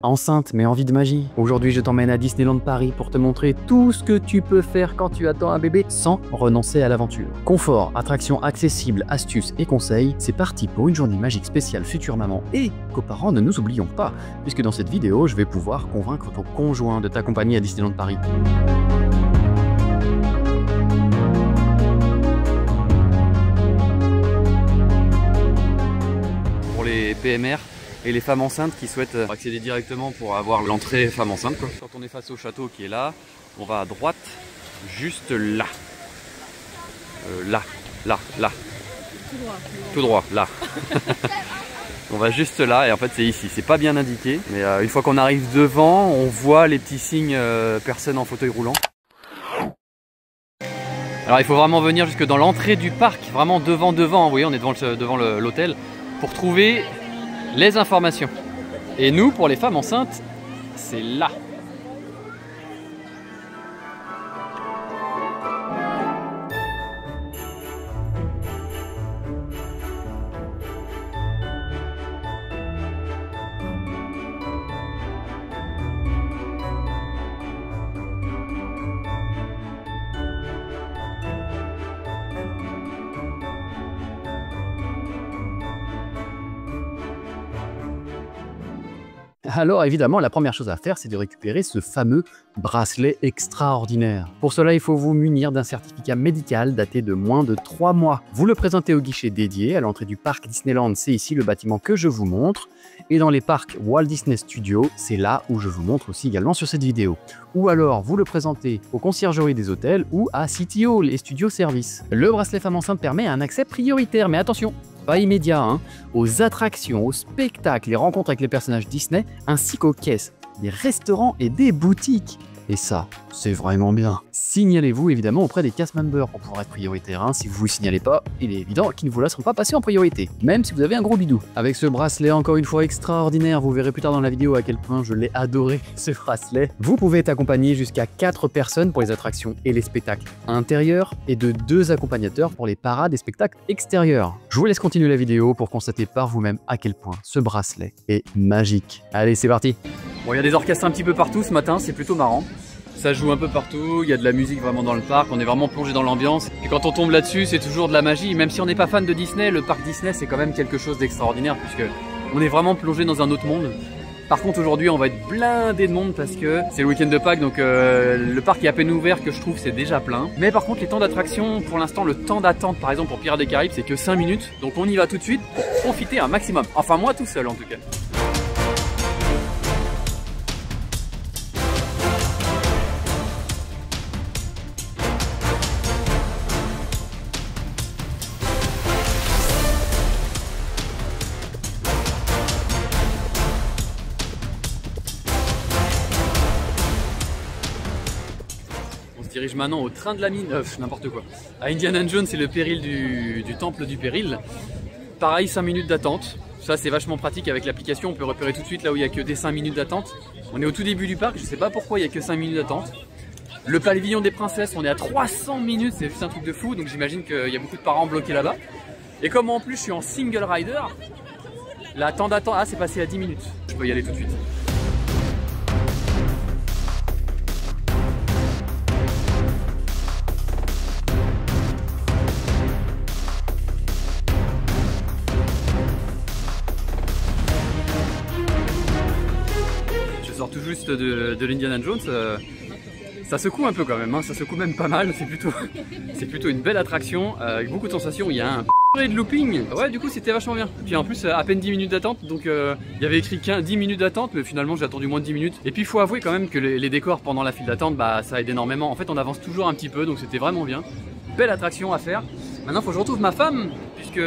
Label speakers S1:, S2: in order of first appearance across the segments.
S1: Enceinte mais envie de magie. Aujourd'hui je t'emmène à Disneyland Paris pour te montrer tout ce que tu peux faire quand tu attends un bébé sans renoncer à l'aventure. Confort, attractions accessibles, astuces et conseils, c'est parti pour une journée magique spéciale future maman et coparents, ne nous oublions pas, puisque dans cette vidéo je vais pouvoir convaincre ton conjoint de t'accompagner à Disneyland Paris. Pour les PMR et les femmes enceintes qui souhaitent accéder directement pour avoir l'entrée femme enceinte, quoi. Quand on est face au château qui est là, on va à droite, juste là. Là. Tout droit, là. On va juste là et en fait c'est ici, c'est pas bien indiqué. Mais une fois qu'on arrive devant, on voit les petits signes personnes en fauteuil roulant. Alors il faut vraiment venir jusque dans l'entrée du parc, vraiment devant, vous voyez on est devant l'hôtel, pour trouver les informations. Et nous, pour les femmes enceintes, c'est là. Alors évidemment, la première chose à faire, c'est de récupérer ce fameux bracelet extraordinaire. Pour cela, il faut vous munir d'un certificat médical daté de moins de 3 mois. Vous le présentez au guichet dédié à l'entrée du parc Disneyland, c'est ici le bâtiment que je vous montre. Et dans les parcs Walt Disney Studios, c'est là où je vous montre aussi également sur cette vidéo. Ou alors, vous le présentez aux conciergeries des hôtels ou à CTO, les studios service. Le bracelet femme enceinte permet un accès prioritaire, mais attention, pas immédiat, hein, aux attractions, aux spectacles, les rencontres avec les personnages Disney, ainsi qu'aux caisses, des restaurants et des boutiques. Et ça, c'est vraiment bien. Signalez-vous évidemment auprès des cast members pour pouvoir être prioritaire. Hein. Si vous ne vous signalez pas, il est évident qu'ils ne vous laisseront pas passer en priorité, même si vous avez un gros bidou. Avec ce bracelet encore une fois extraordinaire, vous verrez plus tard dans la vidéo à quel point je l'ai adoré, ce bracelet. Vous pouvez être accompagné jusqu'à 4 personnes pour les attractions et les spectacles intérieurs et de 2 accompagnateurs pour les parades et spectacles extérieurs. Je vous laisse continuer la vidéo pour constater par vous-même à quel point ce bracelet est magique. Allez, c'est parti. Bon, il y a des orchestres un petit peu partout ce matin, c'est plutôt marrant. Ça joue un peu partout, il y a de la musique vraiment dans le parc, on est vraiment plongé dans l'ambiance. Et quand on tombe là-dessus, c'est toujours de la magie. Même si on n'est pas fan de Disney, le parc Disney c'est quand même quelque chose d'extraordinaire puisque on est vraiment plongé dans un autre monde. Par contre aujourd'hui on va être blindé de monde parce que c'est le week-end de Pâques, donc le parc est à peine ouvert, que je trouve c'est déjà plein. Mais par contre les temps d'attraction, pour l'instant le temps d'attente par exemple pour Pirates des Caraïbes c'est que 5 minutes. Donc on y va tout de suite pour profiter un maximum. Enfin moi tout seul en tout cas. On se dirige maintenant au train de la mine, n'importe quoi. À Indiana Jones, c'est le péril du temple du péril. Pareil, 5 minutes d'attente. Ça, c'est vachement pratique avec l'application. On peut repérer tout de suite là où il n'y a que des 5 minutes d'attente. On est au tout début du parc, je sais pas pourquoi il n'y a que 5 minutes d'attente. Le pavillon des princesses, on est à 300 minutes, c'est juste un truc de fou. Donc j'imagine qu'il y a beaucoup de parents bloqués là-bas. Et comme en plus je suis en single rider, la temps d'attente, ah, c'est passé à 10 minutes. Je peux y aller tout de suite. Je sors tout juste de l'Indiana Jones, ça secoue un peu quand même, hein. Ça secoue même pas mal, c'est plutôt une belle attraction, avec beaucoup de sensations, il y a un de looping, ouais du coup c'était vachement bien. Puis en plus à peine 10 minutes d'attente, donc il y avait écrit 10 minutes d'attente, mais finalement j'ai attendu moins de 10 minutes. Et puis il faut avouer quand même que les décors pendant la file d'attente, bah ça aide énormément. En fait on avance toujours un petit peu, donc c'était vraiment bien. Belle attraction à faire. Maintenant il faut que je retrouve ma femme, puisque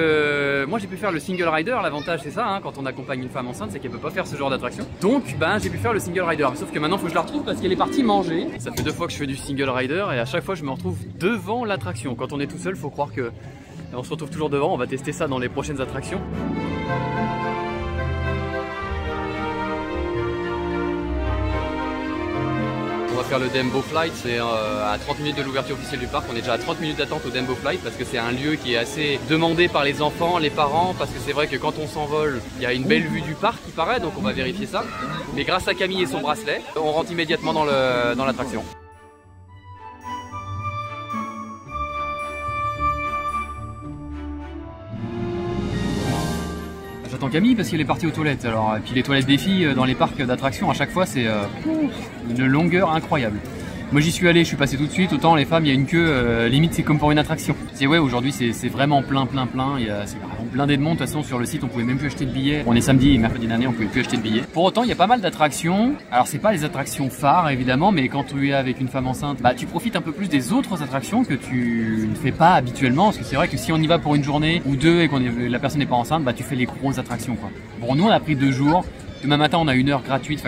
S1: moi j'ai pu faire le single rider. L'avantage c'est ça, hein, quand on accompagne une femme enceinte, c'est qu'elle peut pas faire ce genre d'attraction. Donc ben j'ai pu faire le single rider, sauf que maintenant il faut que je la retrouve parce qu'elle est partie manger. Ça fait 2 fois que je fais du single rider et à chaque fois je me retrouve devant l'attraction. Quand on est tout seul, faut croire que on se retrouve toujours devant. On va tester ça dans les prochaines attractions. va faire le Dembo Flight, c'est à 30 minutes de l'ouverture officielle du parc. On est déjà à 30 minutes d'attente au Dembo Flight parce que c'est un lieu qui est assez demandé par les enfants, les parents, parce que c'est vrai que quand on s'envole, il y a une belle vue du parc qui paraît, donc on va vérifier ça. Mais grâce à Camille et son bracelet, on rentre immédiatement dans l'attraction. J'attends Camille parce qu'elle est partie aux toilettes. Alors, et puis les toilettes des filles dans les parcs d'attractions, à chaque fois, c'est une longueur incroyable. Moi j'y suis allé, je suis passé tout de suite, autant les femmes, il y a une queue, limite c'est comme pour une attraction. C'est ouais, aujourd'hui c'est vraiment plein, c'est vraiment blindé de monde. De toute façon sur le site on pouvait même plus acheter de billets. On est samedi et mercredi dernier on pouvait plus acheter de billets. Pour autant il y a pas mal d'attractions. Alors c'est pas les attractions phares évidemment, mais quand tu es avec une femme enceinte, bah tu profites un peu plus des autres attractions que tu ne fais pas habituellement. Parce que c'est vrai que si on y va pour une journée ou deux et la personne n'est pas enceinte, bah tu fais les grosses attractions quoi. Bon nous on a pris 2 jours. Demain matin on a une heure gratuite.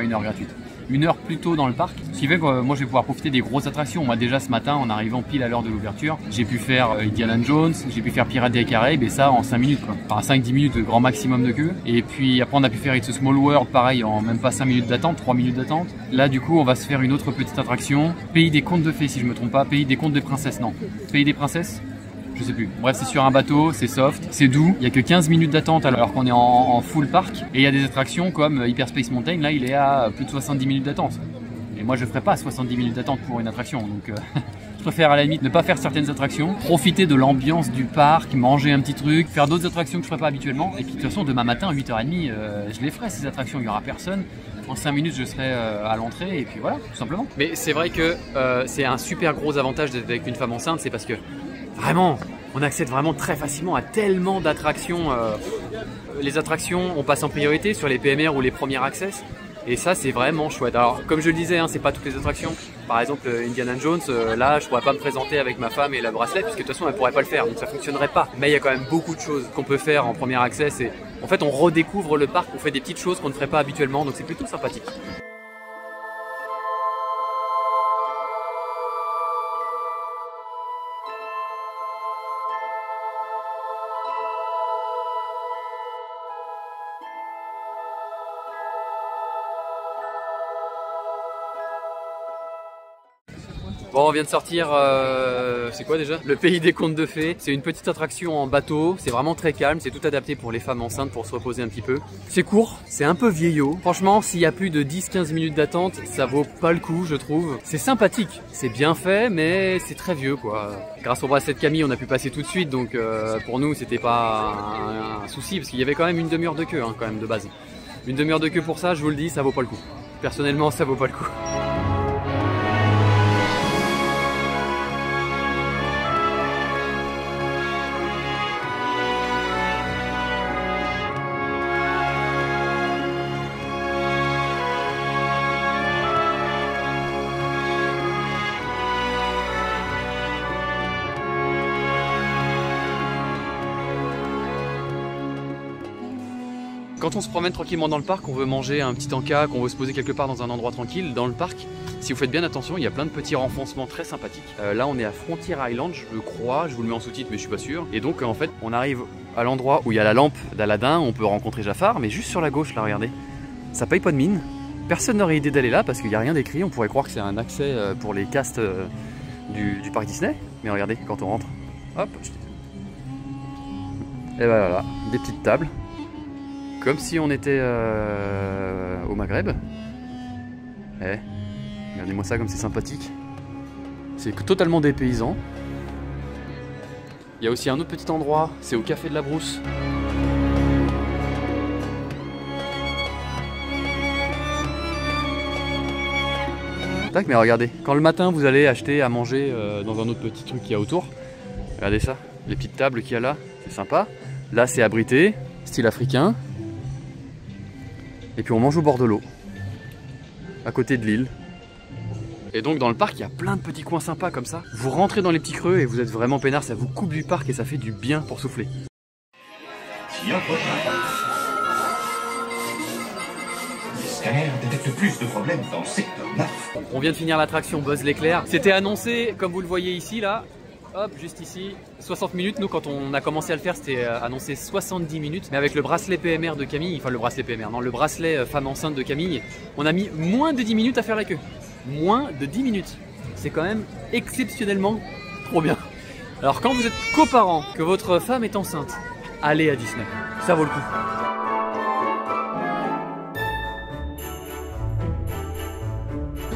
S1: Une heure plus tôt dans le parc, ce qui fait que moi je vais pouvoir profiter des grosses attractions. Moi déjà ce matin en arrivant pile à l'heure de l'ouverture, j'ai pu faire Indiana Jones, j'ai pu faire Pirates des Caraïbes et ça en 5 minutes quoi. Enfin 5-10 minutes de grand maximum de queue. Et puis après on a pu faire It's a Small World pareil en même pas 5 minutes d'attente, 3 minutes d'attente. Là du coup on va se faire une autre petite attraction, Pays des Contes de Fées si je me trompe pas, Pays des Contes de Princesses, non, Pays des Princesses, je sais plus. Bref, c'est sur un bateau, c'est soft, c'est doux. Il y a que 15 minutes d'attente alors qu'on est en full parc. Et il y a des attractions comme Hyperspace Mountain, là il est à plus de 70 minutes d'attente. Et moi je ferai pas 70 minutes d'attente pour une attraction, donc je préfère à la limite ne pas faire certaines attractions, profiter de l'ambiance du parc, manger un petit truc, faire d'autres attractions que je ferai pas habituellement. Et puis de toute façon demain matin à 8h30, je les ferai ces attractions, il y aura personne. En 5 minutes je serai à l'entrée et puis voilà, tout simplement. Mais c'est vrai que c'est un super gros avantage d'être avec une femme enceinte, c'est parce que vraiment, on accède vraiment très facilement à tellement d'attractions. Les attractions, on passe en priorité sur les PMR ou les premiers access. Et ça, c'est vraiment chouette. Alors, comme je le disais, hein, c'est pas toutes les attractions. Par exemple, Indiana Jones, là, je pourrais pas me présenter avec ma femme et la bracelet, puisque de toute façon, elle pourrait pas le faire, donc ça fonctionnerait pas. Mais il y a quand même beaucoup de choses qu'on peut faire en premier access. Et en fait, on redécouvre le parc, on fait des petites choses qu'on ne ferait pas habituellement, donc c'est plutôt sympathique. Bon, on vient de sortir, c'est quoi déjà? Le Pays des Contes de Fées. C'est une petite attraction en bateau, c'est vraiment très calme, c'est tout adapté pour les femmes enceintes pour se reposer un petit peu. C'est court, c'est un peu vieillot. Franchement, s'il y a plus de 10-15 minutes d'attente, ça vaut pas le coup, je trouve. C'est sympathique, c'est bien fait, mais c'est très vieux quoi. Grâce au bracelet de Camille, on a pu passer tout de suite, donc pour nous, c'était pas un souci, parce qu'il y avait quand même une demi-heure de queue, hein, quand même, de base. Une demi-heure de queue pour ça, je vous le dis, ça vaut pas le coup. Personnellement, ça vaut pas le coup. Quand on se promène tranquillement dans le parc, on veut manger un petit encas, qu'on veut se poser quelque part dans un endroit tranquille, dans le parc, si vous faites bien attention, il y a plein de petits renfoncements très sympathiques. Là on est à Frontier Island, je le crois, je vous le mets en sous-titre mais je suis pas sûr. Et donc en fait on arrive à l'endroit où il y a la lampe d'Aladin, on peut rencontrer Jafar, mais juste sur la gauche là, regardez, ça paye pas de mine. Personne n'aurait idée d'aller là parce qu'il n'y a rien d'écrit, on pourrait croire que c'est un accès pour les castes du parc Disney. Mais regardez, quand on rentre, hop, et ben voilà, des petites tables. Comme si on était au Maghreb. Eh, regardez-moi ça comme c'est sympathique. C'est totalement dépaysant. Il y a aussi un autre petit endroit, c'est au Café de la Brousse. Tac, mais regardez, quand le matin vous allez acheter à manger dans un autre petit truc qu'il y a autour, regardez ça, les petites tables qu'il y a là, c'est sympa. Là c'est abrité, style africain. Et puis on mange au bord de l'eau, à côté de l'île. Et donc dans le parc, il y a plein de petits coins sympas comme ça. Vous rentrez dans les petits creux et vous êtes vraiment peinard, ça vous coupe du parc et ça fait du bien pour souffler.
S2: Les scanners détectent plus de problèmes dans le secteur 9.
S1: On vient de finir l'attraction Buzz l'éclair. C'était annoncé, comme vous le voyez ici, là. Hop, juste ici, 60 minutes. Nous, quand on a commencé à le faire, c'était annoncé 70 minutes. Mais avec le bracelet PMR de Camille, enfin le bracelet PMR, non, le bracelet femme enceinte de Camille, on a mis moins de 10 minutes à faire la queue. moins de 10 minutes. C'est quand même exceptionnellement trop bien. Alors quand vous êtes coparent, que votre femme est enceinte, allez à Disney, ça vaut le coup.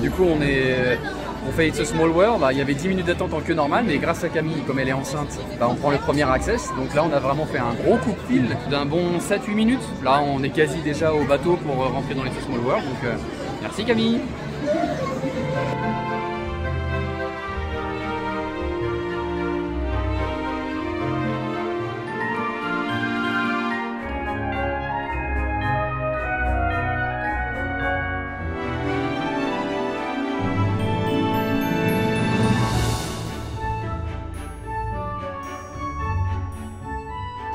S1: Du coup on fait It's a Small World, il y avait 10 minutes d'attente en queue normale, mais grâce à Camille, comme elle est enceinte, on prend le premier access. Donc là on a vraiment fait un gros coup de fil d'un bon 7-8 minutes. Là on est quasi déjà au bateau pour rentrer dans It's a Small World, donc merci Camille.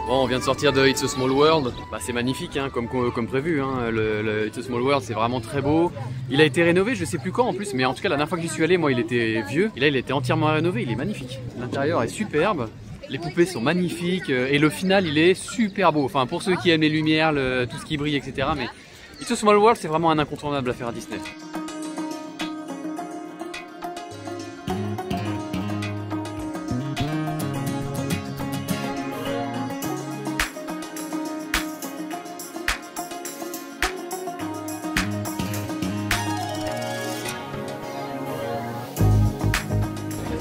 S1: Bon, on vient de sortir de It's a Small World, c'est magnifique hein, comme prévu, hein. Le It's a Small World c'est vraiment très beau. Il a été rénové, je sais plus quand en plus, mais en tout cas la dernière fois que j'y suis allé, moi il était vieux, et là il était entièrement rénové, il est magnifique. L'intérieur est superbe, les poupées sont magnifiques, et le final il est super beau. Enfin pour ceux qui aiment les lumières, tout ce qui brille, etc. Mais It's a Small World c'est vraiment un incontournable à faire à Disney.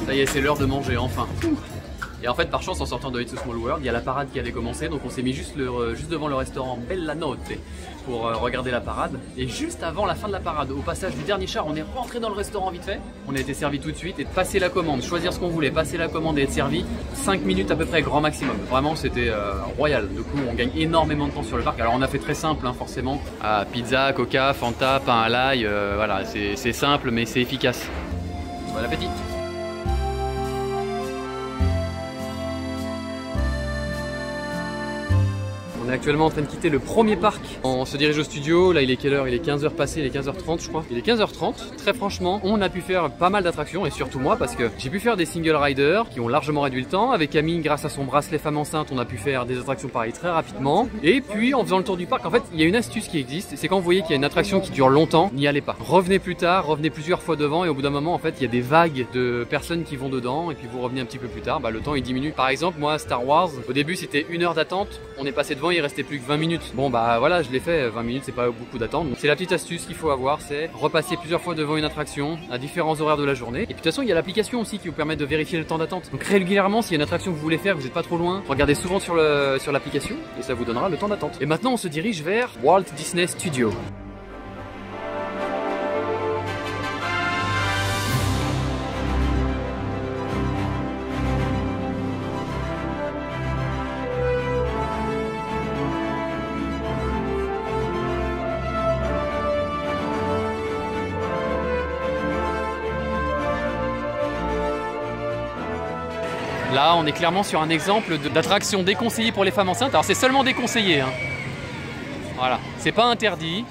S1: Ça y est, c'est l'heure de manger, enfin. Et en fait, par chance, en sortant de It's a Small World, il y a la parade qui avait commencé, donc on s'est mis juste devant le restaurant Bella Notte pour regarder la parade. Et juste avant la fin de la parade, au passage du dernier char, on est rentré dans le restaurant vite fait. On a été servi tout de suite et de passer la commande, choisir ce qu'on voulait, passer la commande et être servi, 5 minutes à peu près grand maximum. Vraiment, c'était royal. Du coup, on gagne énormément de temps sur le parc. Alors, on a fait très simple, hein, forcément. Pizza, coca, Fanta, pain à l'ail, voilà, c'est simple mais c'est efficace. Bon appétit! On est actuellement en train de quitter le premier parc. On se dirige au studio, là il est quelle heure? Il est 15h passé, il est 15h30 je crois. Il est 15h30, très franchement, on a pu faire pas mal d'attractions et surtout moi parce que j'ai pu faire des single riders qui ont largement réduit le temps. Avec Camille, grâce à son bracelet femme enceinte, on a pu faire des attractions pareilles très rapidement. Et puis en faisant le tour du parc, en fait, il y a une astuce qui existe, c'est quand vous voyez qu'il y a une attraction qui dure longtemps, n'y allez pas. Revenez plus tard, revenez plusieurs fois devant et au bout d'un moment, en fait, il y a des vagues de personnes qui vont dedans et puis vous revenez un petit peu plus tard, le temps il diminue. Par exemple, moi, Star Wars, au début c'était 1 heure d'attente, on est passé devant, il restait plus que 20 minutes. Bon voilà, je l'ai fait, 20 minutes c'est pas beaucoup d'attente. Donc c'est la petite astuce qu'il faut avoir, c'est repasser plusieurs fois devant une attraction à différents horaires de la journée. Et puis de toute façon il y a l'application aussi qui vous permet de vérifier le temps d'attente. Donc régulièrement s'il y a une attraction que vous voulez faire, vous n'êtes pas trop loin, regardez souvent sur l'application et ça vous donnera le temps d'attente. Et maintenant on se dirige vers Walt Disney Studios. Là, on est clairement sur un exemple d'attraction déconseillée pour les femmes enceintes. Alors, c'est seulement déconseillé. Hein. Voilà, c'est pas interdit.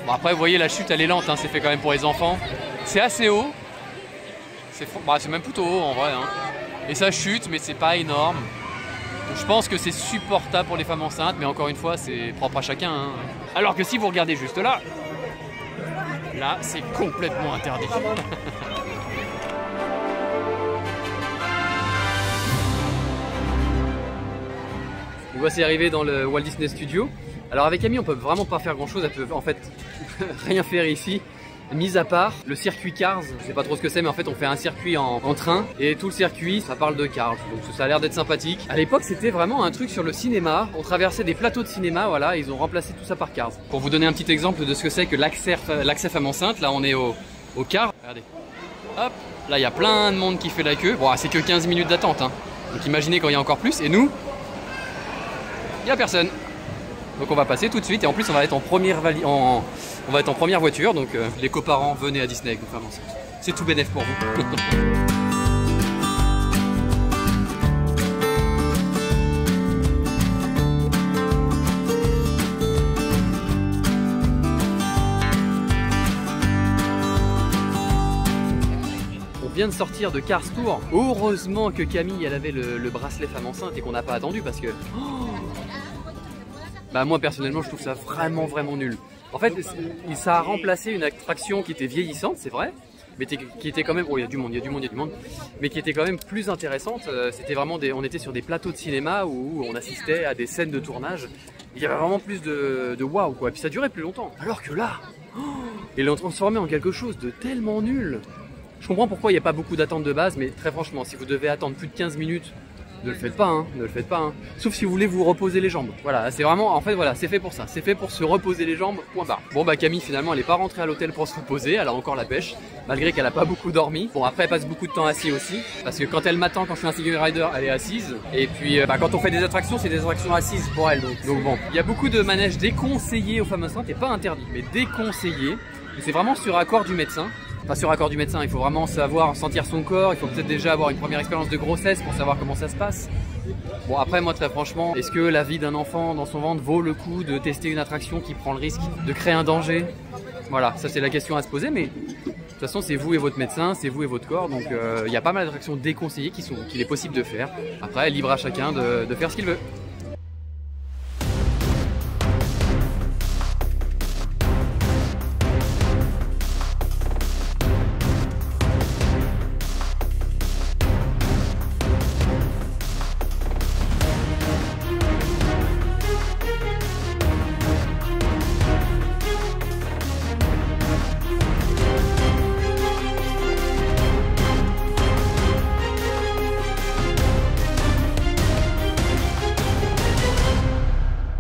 S1: Bon, après, vous voyez, la chute, elle est lente. Hein. C'est fait quand même pour les enfants. C'est assez haut. C'est même plutôt haut en vrai. Hein. Et ça chute, mais c'est pas énorme. Donc, je pense que c'est supportable pour les femmes enceintes. Mais encore une fois, c'est propre à chacun. Hein. Alors que si vous regardez juste là, c'est complètement interdit. Donc voici arrivé dans le Walt Disney Studio. Alors avec Camille on peut vraiment pas faire grand chose, elle peut en fait rien faire ici, mis à part le circuit Cars. Je sais pas trop ce que c'est mais en fait on fait un circuit en train et tout le circuit ça parle de Cars, donc ça a l'air d'être sympathique. À l'époque c'était vraiment un truc sur le cinéma, on traversait des plateaux de cinéma, voilà, ils ont remplacé tout ça par Cars. Pour vous donner un petit exemple de ce que c'est que l'accès femme enceinte, là on est au Cars, regardez, hop, là il y a plein de monde qui fait la queue, bon c'est que 15 minutes d'attente, hein. Donc imaginez quand il y a encore plus, et nous, il n'y a personne. Donc on va passer tout de suite et en plus on va être en première voiture, donc les coparents venez à Disney avec vos femmes enceintes. C'est tout bénef pour vous. On vient de sortir de Cars Tour. Heureusement que Camille elle avait le bracelet femme enceinte et qu'on n'a pas attendu parce que moi personnellement je trouve ça vraiment nul. En fait ça a remplacé une attraction qui était vieillissante, c'est vrai, mais qui était quand même, oh il y a du monde, mais qui était quand même plus intéressante. C'était vraiment on était sur des plateaux de cinéma où on assistait à des scènes de tournage. Il y avait vraiment plus de waouh quoi, et puis ça durait plus longtemps. Alors que là, ils l'ont transformé en quelque chose de tellement nul. Je comprends pourquoi il n'y a pas beaucoup d'attente de base, mais très franchement, si vous devez attendre plus de 15 minutes, ne le faites pas, hein, ne le faites pas. Hein. Sauf si vous voulez vous reposer les jambes. Voilà, c'est vraiment, en fait, voilà, c'est fait pour ça. C'est fait pour se reposer les jambes, point barre. Bon, bah Camille, finalement, elle n'est pas rentrée à l'hôtel pour se reposer. Elle a encore la pêche, malgré qu'elle n'a pas beaucoup dormi. Bon, après, elle passe beaucoup de temps assise aussi. Parce que quand elle m'attend, quand je fais un single rider, elle est assise. Et puis, quand on fait des attractions, c'est des attractions assises pour elle. Donc bon, il y a beaucoup de manèges déconseillés aux femmes enceintes, et pas interdits, mais déconseillés. C'est vraiment sur accord du médecin. Pas sur accord du médecin, il faut vraiment savoir sentir son corps, il faut peut-être déjà avoir une première expérience de grossesse pour savoir comment ça se passe. Bon après moi très franchement, est-ce que la vie d'un enfant dans son ventre vaut le coup de tester une attraction qui prend le risque de créer un danger? Voilà, ça c'est la question à se poser, mais de toute façon c'est vous et votre médecin, c'est vous et votre corps, donc il y a pas mal d'attractions déconseillées qu'il est possible de faire. Après libre à chacun de faire ce qu'il veut.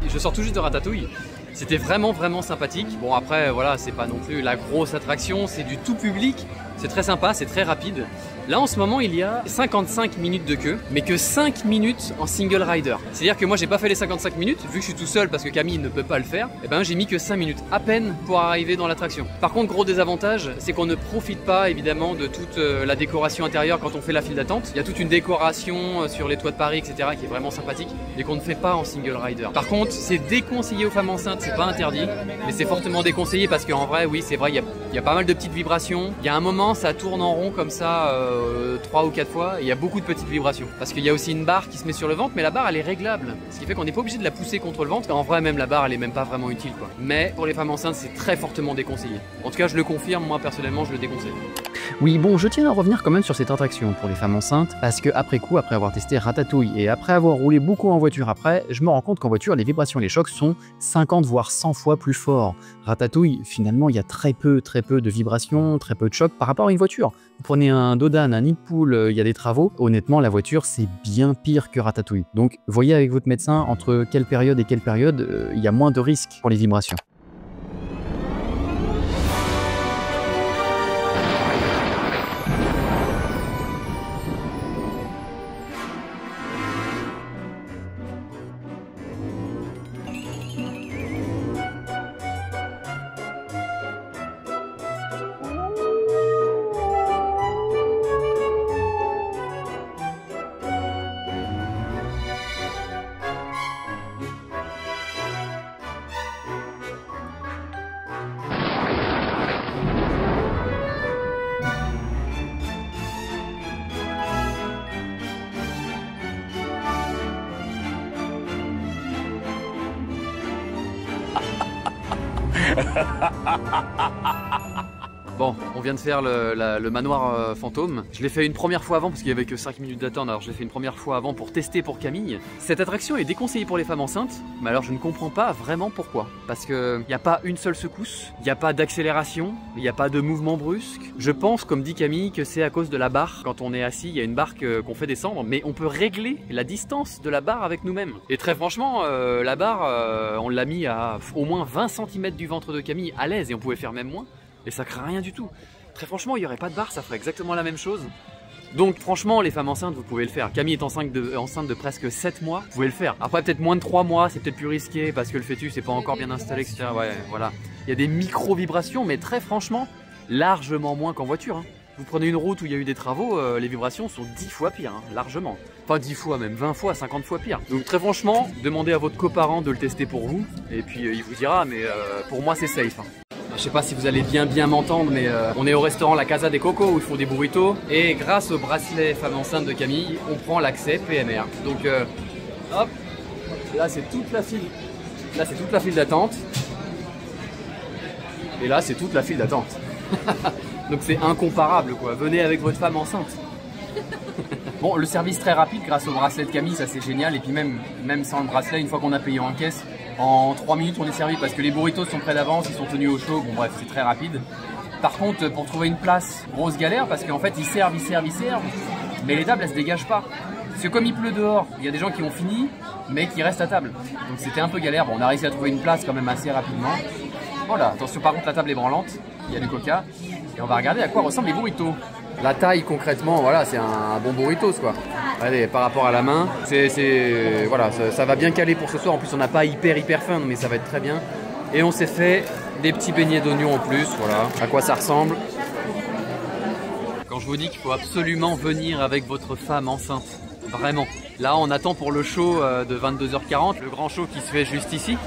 S1: Je sors tout juste de Ratatouille. C'était vraiment sympathique. Bon après voilà, c'est pas non plus la grosse attraction, c'est du tout public. C'est très sympa, c'est très rapide. Là en ce moment il y a 55 minutes de queue, mais que 5 minutes en single rider. C'est-à-dire que moi j'ai pas fait les 55 minutes, vu que je suis tout seul parce que Camille ne peut pas le faire, et ben j'ai mis que 5 minutes à peine pour arriver dans l'attraction. Par contre gros désavantage, c'est qu'on ne profite pas évidemment de toute la décoration intérieure quand on fait la file d'attente. Il y a toute une décoration sur les toits de Paris, etc. qui est vraiment sympathique, et qu'on ne fait pas en single rider. Par contre c'est déconseillé aux femmes enceintes, c'est pas interdit, mais c'est fortement déconseillé parce qu'en vrai oui c'est vrai, il y a pas mal de petites vibrations. Il y a un moment ça tourne en rond comme ça 3 ou 4 fois et il y a beaucoup de petites vibrations parce qu'il y a aussi une barre qui se met sur le ventre, mais la barre elle est réglable, ce qui fait qu'on n'est pas obligé de la pousser contre le ventre. En vrai même la barre elle est même pas vraiment utile quoi. Mais pour les femmes enceintes c'est très fortement déconseillé. En tout cas je le confirme, moi personnellement je le déconseille. Oui bon, je tiens à revenir quand même sur cette attraction pour les femmes enceintes parce que après coup, après avoir testé Ratatouille et après avoir roulé beaucoup en voiture après, je me rends compte qu'en voiture les vibrations et les chocs sont 50 voire 100 fois plus forts. Ratatouille finalement il y a très peu de vibrations, très peu de chocs par rapport à une voiture. Vous prenez un Dodan, un Nid-Pool, il y a des travaux, honnêtement la voiture c'est bien pire que Ratatouille. Donc voyez avec votre médecin entre quelle période et quelle période il y a moins de risques pour les vibrations. Bon, on vient de faire le manoir fantôme. Je l'ai fait une première fois avant parce qu'il n'y avait que 5 minutes d'attente, alors je l'ai fait une première fois avant pour tester pour Camille. Cette attraction est déconseillée pour les femmes enceintes, mais alors je ne comprends pas vraiment pourquoi. Parce qu'il n'y a pas une seule secousse, il n'y a pas d'accélération, il n'y a pas de mouvement brusque. Je pense, comme dit Camille, que c'est à cause de la barre. Quand on est assis, il y a une barre qu'on fait descendre, mais on peut régler la distance de la barre avec nous-mêmes. Et très franchement, la barre, on l'a mis à au moins 20 cm du ventre de Camille à l'aise, et on pouvait faire même moins. Et ça craint rien du tout. Très franchement, il n'y aurait pas de barre, ça ferait exactement la même chose. Donc franchement, les femmes enceintes, vous pouvez le faire. Camille est enceinte de presque 7 mois, vous pouvez le faire. Après, peut-être moins de 3 mois, c'est peut-être plus risqué parce que le fœtus n'est pas encore bien installé, etc. Ouais, voilà. Il y a des micro-vibrations, mais très franchement, largement moins qu'en voiture. Hein. Vous prenez une route où il y a eu des travaux, les vibrations sont 10 fois pires, hein, largement. Pas 10 fois, même 20 fois, 50 fois pire. Donc très franchement, demandez à votre coparent de le tester pour vous, et puis il vous dira, mais pour moi c'est safe. Hein. Je sais pas si vous allez bien m'entendre, mais on est au restaurant La Casa des Cocos où ils font des burritos. Et grâce au bracelet femme enceinte de Camille, on prend l'accès PMR. Donc hop, là c'est toute la file. Là c'est toute la file d'attente. Et là c'est toute la file d'attente. Donc c'est incomparable quoi, venez avec votre femme enceinte. Bon, le service très rapide grâce au bracelet de Camille, ça c'est génial. Et puis même sans le bracelet, une fois qu'on a payé en caisse, en 3 minutes on est servi parce que les burritos sont prêts d'avance, ils sont tenus au chaud, bon bref c'est très rapide. Par contre pour trouver une place, grosse galère parce qu'en fait ils servent, mais les tables elles se dégagent pas. Parce que comme il pleut dehors, il y a des gens qui ont fini mais qui restent à table. Donc c'était un peu galère, bon on a réussi à trouver une place quand même assez rapidement. Voilà, attention par contre la table est branlante, il y a du coca. Et on va regarder à quoi ressemblent les burritos. La taille concrètement, voilà, c'est un bon burritos quoi. Allez, par rapport à la main, voilà, ça va bien caler pour ce soir. En plus, on n'a pas hyper faim, mais ça va être très bien. Et on s'est fait des petits beignets d'oignons en plus, voilà. À quoi ça ressemble? Quand je vous dis qu'il faut absolument venir avec votre femme enceinte, vraiment. Là, on attend pour le show de 22h40, le grand show qui se fait juste ici.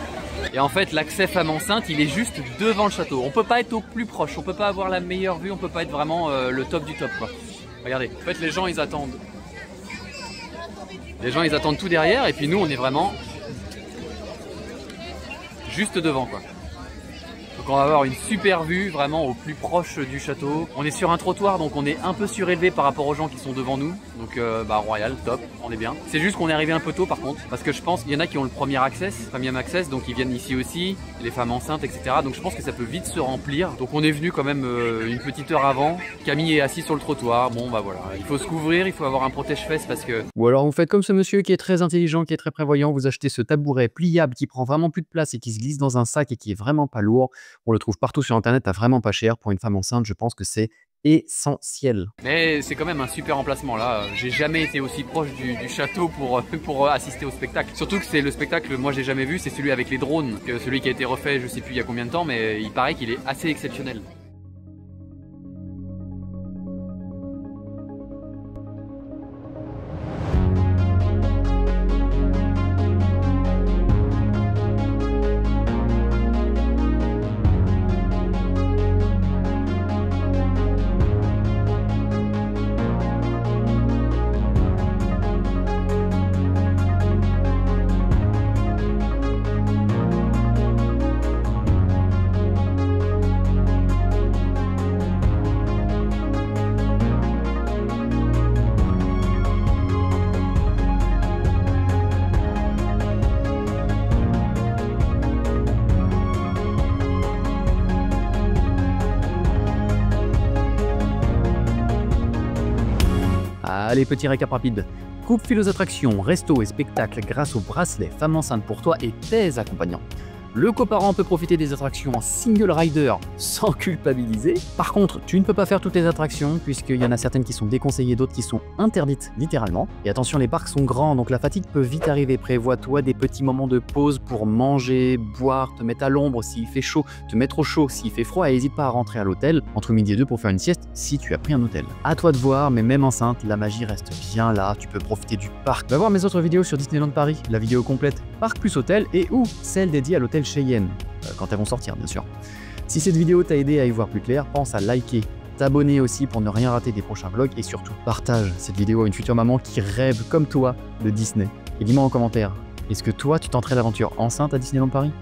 S1: Et en fait, l'accès femme enceinte, il est juste devant le château. On peut pas être au plus proche, on peut pas avoir la meilleure vue, on peut pas être vraiment le top du top quoi. Regardez, en fait les gens ils attendent. Les gens ils attendent tout derrière et puis nous on est vraiment juste devant quoi. Donc on va avoir une super vue vraiment au plus proche du château. On est sur un trottoir donc on est un peu surélevé par rapport aux gens qui sont devant nous. Donc royal, top, on est bien. C'est juste qu'on est arrivé un peu tôt par contre. Parce que je pense qu'il y en a qui ont le premium access, donc ils viennent ici aussi, les femmes enceintes, etc. Donc je pense que ça peut vite se remplir. Donc on est venu quand même une petite heure avant. Camille est assis sur le trottoir. Bon bah voilà, il faut se couvrir, il faut avoir un protège-fesses parce que... Ou alors vous faites comme ce monsieur qui est très intelligent, qui est très prévoyant, vous achetez ce tabouret pliable qui prend vraiment plus de place et qui se glisse dans un sac et qui est vraiment pas lourd. On le trouve partout sur internet à vraiment pas cher. Pour une femme enceinte, je pense que c'est essentiel. Mais c'est quand même un super emplacement là. J'ai jamais été aussi proche du château pour assister au spectacle. Surtout que c'est le spectacle, moi j'ai jamais vu, c'est celui avec les drones. Celui qui a été refait, je sais plus il y a combien de temps, mais il paraît qu'il est assez exceptionnel. Allez, petit récap rapide. Coupe fil aux attractions, resto et spectacles grâce au bracelet femme enceinte pour toi et tes accompagnants. Le coparent peut profiter des attractions en single rider sans culpabiliser. Par contre, tu ne peux pas faire toutes les attractions puisqu'il y en a certaines qui sont déconseillées, d'autres qui sont interdites littéralement. Et attention, les parcs sont grands donc la fatigue peut vite arriver. Prévois-toi des petits moments de pause pour manger, boire, te mettre à l'ombre s'il fait chaud, te mettre au chaud s'il fait froid et n'hésite pas à rentrer à l'hôtel entre midi et 2 pour faire une sieste si tu as pris un hôtel. À toi de voir, mais même enceinte, la magie reste bien là. Tu peux profiter du parc. Va voir mes autres vidéos sur Disneyland Paris, la vidéo complète parc plus hôtel et ou celle dédiée à l'hôtel Cheyenne, quand elles vont sortir bien sûr. Si cette vidéo t'a aidé à y voir plus clair, pense à liker, t'abonner aussi pour ne rien rater des prochains vlogs et surtout partage cette vidéo à une future maman qui rêve comme toi de Disney. Et dis-moi en commentaire, est-ce que toi tu tenterais l'aventure enceinte à Disneyland Paris ?